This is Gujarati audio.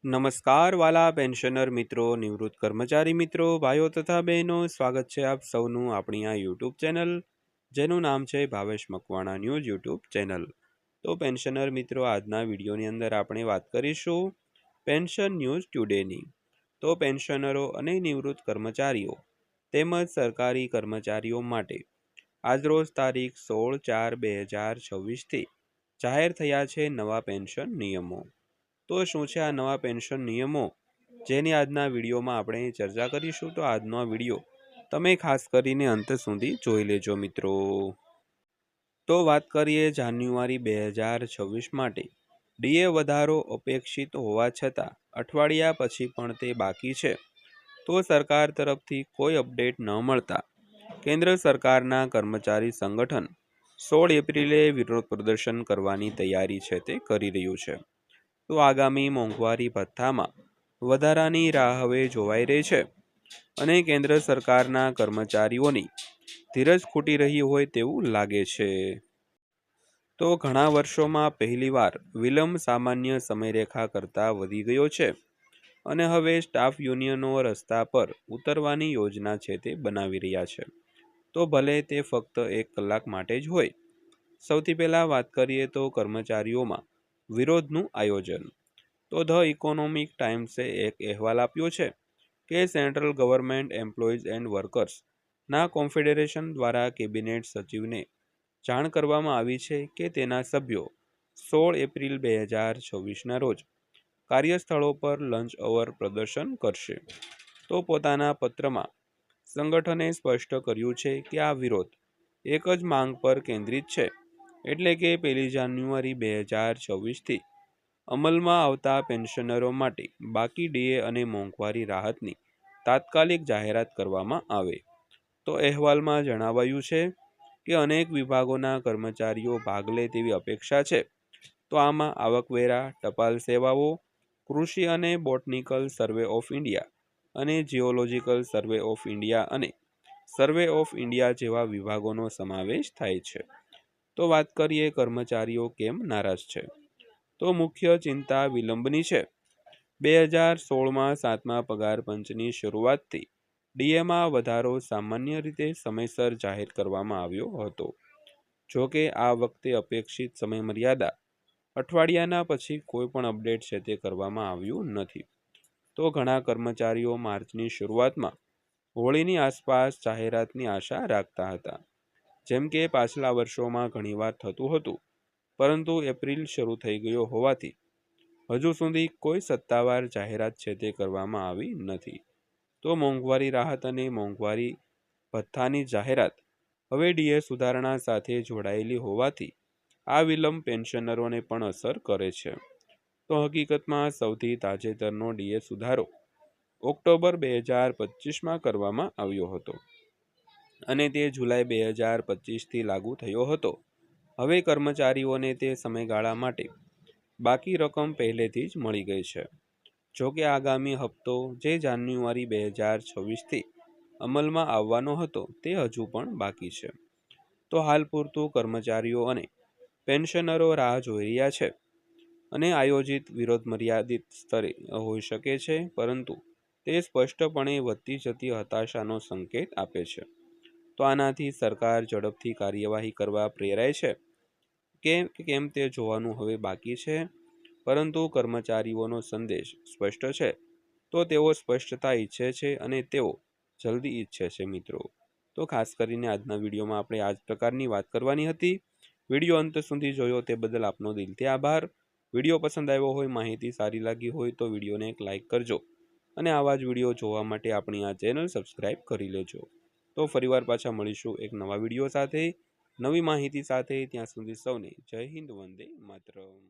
નમસ્કાર વાલા પેન્શનર મિત્રો, નિવૃત્ત કર્મચારી મિત્રો, ભાઈઓ તથા બહેનો, સ્વાગત છે આપ સૌનું આપણી આ યુટ્યુબ ચેનલ જેનું નામ છે Bhavesh Makwana news YouTube channel. તો પેન્શનર મિત્રો, આજના વિડીયોની અંદર આપણે વાત કરીશું પેન્શન ન્યૂઝ ટુડેની। તો પેન્શનરો અને નિવૃત્ત કર્મચારીઓ તેમજ સરકારી કર્મચારીઓ માટે આજરોજ તારીખ 16/4/2026થી જાહેર થયા છે નવા પેન્શન નિયમો। તો શું છે આ નવા પેન્શન નિયમો, જેની આજના વિડીયોમાં આપણે ચર્ચા કરીશું। તો આજનો આ વિડીયો તમે ખાસ કરીને અંત સુધી જોઈ લેજો મિત્રો। તો વાત કરીએ જાન્યુઆરી 2026 માટે ડીએ વધારો અપેક્ષિત હોવા છતાં અઠવાડિયા પછી પણ તે બાકી છે। તો સરકાર તરફથી કોઈ અપડેટ ન મળતા કેન્દ્ર સરકારના કર્મચારી સંગઠન 16 એપ્રિલે વિરોધ પ્રદર્શન કરવાની તૈયારી છે તે કરી રહ્યું છે। તો આગામી મોંઘવારી ભથ્થામાં વધારાની રાહ હવે જોવાઈ રહી છે અને કેન્દ્ર સરકારના કર્મચારીઓની ધીરજ ખૂટી રહી હોય તેવું લાગે છે। તો ઘણા વર્ષોમાં પહેલીવાર વિલંબ સામાન્ય સમયરેખા કરતાં વધી ગયો છે અને હવે સ્ટાફ યુનિયનો રસ્તા પર ઉતરવાની યોજના છે તે બનાવી રહ્યા છે। તો ભલે તે ફક્ત 1 કલાક માટે જ હોય। સૌથી પહેલા વાત કરીએ તો કર્મચારીઓમાં વિરોધનું આયોજન। તો ધ ઇકોનોમિક ટાઈમ્સે એક અહેવાલ આપ્યો છે કે central government employees and workers ના કોન્ફેડરેશન દ્વારા કેબિનેટ સચિવને જાણ કરવામાં આવી છે કે તેના સભ્યો 16 એપ્રિલ 2026ના રોજ કાર્યસ્થળો પર લંચ અવર પ્રદર્શન કરશે। તો પોતાના પત્રમાં સંગઠને સ્પષ્ટ કર્યું છે કે આ વિરોધ એક જ માંગ પર કેન્દ્રિત છે, એટલે કે 1 જાન્યુઆરી 2026થી અમલમાં આવતા પેન્શનરો માટે બાકી ડીએ અને મોંઘવારી રાહતની તાત્કાલિક જાહેરાત કરવામાં આવે। તો અહેવાલમાં જણાવાયું છે કે અનેક વિભાગોના કર્મચારીઓ ભાગ લે તેવી અપેક્ષા છે। તો આમાં આવકવેરા, ટપાલ સેવાઓ, કૃષિ અને બોટનિકલ સર્વે ઓફ ઇન્ડિયા અને જીઓલોજીકલ સર્વે ઓફ ઇન્ડિયા અને સર્વે ઓફ ઇન્ડિયા જેવા વિભાગોનો સમાવેશ થાય છે। તો વાત કરીએ કર્મચારીઓ કેમ નારાજ છે। તો મુખ્ય ચિંતા વિલંબની છે। 2016માં 7મા પગાર પંચની શરૂઆતથી ડીએમાં વધારો સામાન્ય રીતે સમયસર જાહેર કરવામાં આવ્યો હતો। જો કે આ વખતે અપેક્ષિત સમયમર્યાદા અઠવાડિયાના પછી કોઈ પણ અપડેટ છે તે કરવામાં આવ્યું નથી। તો ઘણા કર્મચારીઓ માર્ચની શરૂઆતમાં હોળીની આસપાસ જાહેરાતની આશા રાખતા હતા, જેમ કે પાછલા વર્ષોમાં ઘણીવાર થતું હતું, પરંતુ એપ્રિલ શરૂ થઈ ગયો હોવાથી હજુ સુધી કોઈ સત્તાવાર જાહેરાત છે તે કરવામાં આવી નથી। તો મોંઘવારી રાહત અને મોંઘવારી ભથ્થાની જાહેરાત હવે ડીએ સુધારણા સાથે જોડાયેલી હોવાથી આ વિલંબ પેન્શનરોને પણ અસર કરે છે। તો હકીકતમાં સૌથી તાજેતરનો ડીએ સુધારો ઓક્ટોબર 2025માં કરવામાં આવ્યો હતો અને તે જુલાઈ 2025થી લાગુ થયો હતો। હવે કર્મચારીઓને તે સમયગાળા માટે બાકી રકમ પહેલેથી જ મળી ગઈ છે। જો કે આગામી હપ્તો જે જાન્યુઆરી 2026થી અમલમાં આવવાનો હતો તે હજુ પણ બાકી છે। તો હાલ પૂરતું કર્મચારીઓ અને પેન્શનરો રાહ જોઈ રહ્યા છે અને આયોજિત વિરોધ મર્યાદિત સ્તરે હોઈ શકે છે, પરંતુ તે સ્પષ્ટપણે વધતી જતી હતાશાનો સંકેત આપે છે। તો આનાથી સરકાર ઝડપથી કાર્યવાહી કરવા પ્રેરાય છે કે કેમ તે જોવાનું હવે બાકી છે, પરંતુ કર્મચારીઓનો સંદેશ સ્પષ્ટ છે। તો તેઓ સ્પષ્ટતા ઈચ્છે છે અને તેઓ જલ્દી ઈચ્છે છે મિત્રો। તો ખાસ કરીને આજના વિડીયોમાં આપણે આ જ પ્રકારની વાત કરવાની હતી। વિડીયો અંત સુધી જોયો તે બદલ આપનો દિલથી આભાર। વિડીયો પસંદ આવ્યો હોય, માહિતી સારી લાગી હોય તો વિડીયોને એક લાઇક કરજો અને આવા જ વિડીયો જોવા માટે આપણી આ ચેનલ સબસ્ક્રાઈબ કરી લેજો। તો ફરીવાર પાછા મળીશું એક નવા વિડીયો સાથે, નવી માહિતી સાથે। ત્યાં સુધી સૌને જય હિન્દ, વંદે માતરમ।